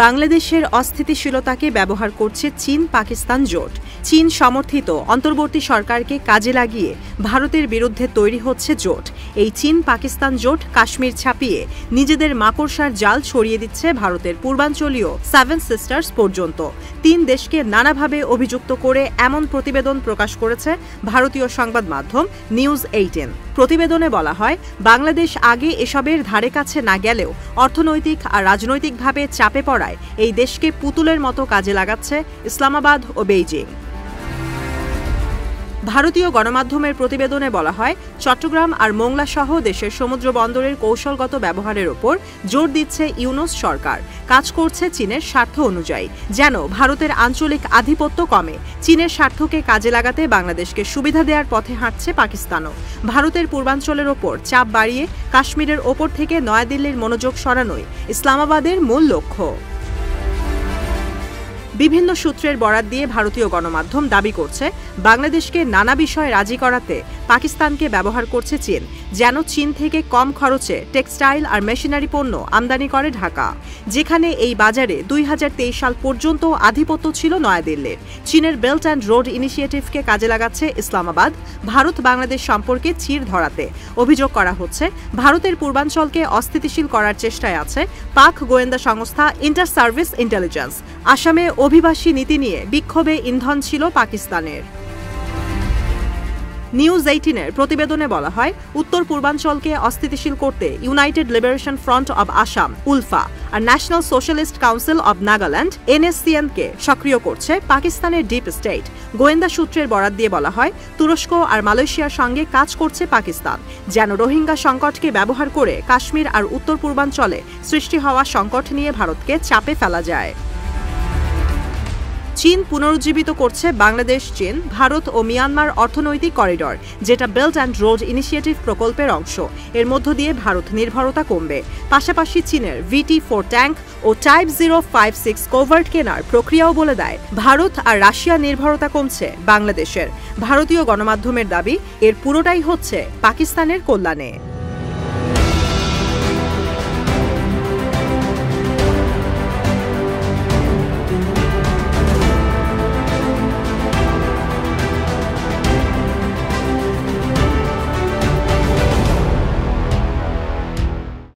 বাংলাদেশের অস্থিতিশীলতাকে ব্যবহার করছে চীন পাকিস্তান জোট। চীন সমর্থিত অন্তর্বর্তী সরকারকে কাজে লাগিয়ে ভারতের বিরুদ্ধে তৈরি হচ্ছে জোট। এই চীন পাকিস্তান জোট কাশ্মীর ছাপিয়ে নিজেদের মাকড়সার জাল ছড়িয়ে দিচ্ছে ভারতের পূর্বাঞ্চলীয় সেভেন সিস্টার্স পর্যন্ত। 3 দেশকে নানাভাবে অভিযুক্ত করে এমন প্রতিবেদন প্রকাশ করেছে ভারতীয় সংবাদ মাধ্যম নিউজ 18। প্রতিবেদনে বলা হয়, বাংলাদেশ আগে এসবের ধারে কাছে না গেলেও অর্থনৈতিক আর রাজনৈতিকভাবে চাপে পড়ায় এই দেশকে পুতুলের মতো কাজে লাগাচ্ছে ইসলামাবাদ ও বেইজিং। ভারতীয় গণমাধ্যমের প্রতিবেদনে বলা হয়, চট্টগ্রাম আর মোংলা সহ দেশের সমুদ্র বন্দরের কৌশলগত ব্যবহারের ওপর জোর দিচ্ছে ইউনূস সরকার। কাজ করছে চীনের স্বার্থ অনুযায়ী, যেন ভারতের আঞ্চলিক আধিপত্য কমে। চীনের স্বার্থকে কাজে লাগাতে বাংলাদেশকে সুবিধা দেওয়ার পথে হাঁটছে পাকিস্তানও। ভারতের পূর্বাঞ্চলের ওপর চাপ বাড়িয়ে কাশ্মীরের ওপর থেকে নয়াদিল্লির মনোযোগ সরানোই ইসলামাবাদের মূল লক্ষ্য। বিভিন্ন সূত্রের বরাত দিয়ে ভারতীয় গণমাধ্যম দাবি করছে, বাংলাদেশকে নানা বিষয়ে রাজি করাতে পাকিস্তানকে ব্যবহার করছে চীন, যেন চীন থেকে কম খরচে টেক্সটাইল আর মেশিনারি পণ্য আমদানি করে ঢাকা, যেখানে এই বাজারে 2023 সাল পর্যন্ত আধিপত্য ছিল নয়াদিল্লির। চীনের বেল্ট অ্যান্ড রোড ইনিশিয়েটিভকে কাজে লাগাচ্ছে ইসলামাবাদ ভারত বাংলাদেশ সম্পর্কে চির ধরাতে। অভিযোগ করা হচ্ছে, ভারতের পূর্বাঞ্চলকে অস্থিতিশীল করার চেষ্টায় আছে পাক গোয়েন্দা সংস্থা ইন্টার সার্ভিস ইন্টেলিজেন্স। আসামে অভিবাসী নীতি নিয়ে বিক্ষোভে ইন্ধন ছিল পাকিস্তানের। নিউজ 18-এর প্রতিবেদনে বলা হয়, উত্তর পূর্বাঞ্চলকে অস্থিতিশীল করতে United Liberation Front of Assam ULFA আর National Socialist Council of Nagaland NSCN-কে সক্রিয় করছে পাকিস্তানের ডিপ স্টেট। গোয়েন্দা সূত্রের বরাত দিয়ে বলা হয়, তুরস্ক আর মালয়েশিয়ার সঙ্গে কাজ করছে পাকিস্তান, যেন রোহিঙ্গা সংকটকে ব্যবহার করে কাশ্মীর আর উত্তর পূর্বাঞ্চলে সৃষ্টি হওয়া সংকট নিয়ে ভারতকে চাপে ফেলা যায়। চীন পুনরুজ্জীবিত করছে বাংলাদেশ চীন ভারত ও মিয়ানমার অর্থনৈতিক করিডর, যেটা বেল্ট অ্যান্ড রোড ইনিশিয়েটিভ প্রকল্পের অংশ। এর মধ্য দিয়ে ভারত নির্ভরতা কমবে। পাশাপাশি চীনের VT-4 ট্যাঙ্ক ও টাইপ 056 কোভার্ট কেনার প্রক্রিয়াও বলে দেয়, ভারত আর রাশিয়া নির্ভরতা কমছে বাংলাদেশের। ভারতীয় গণমাধ্যমের দাবি, এর পুরোটাই হচ্ছে পাকিস্তানের কল্যাণে।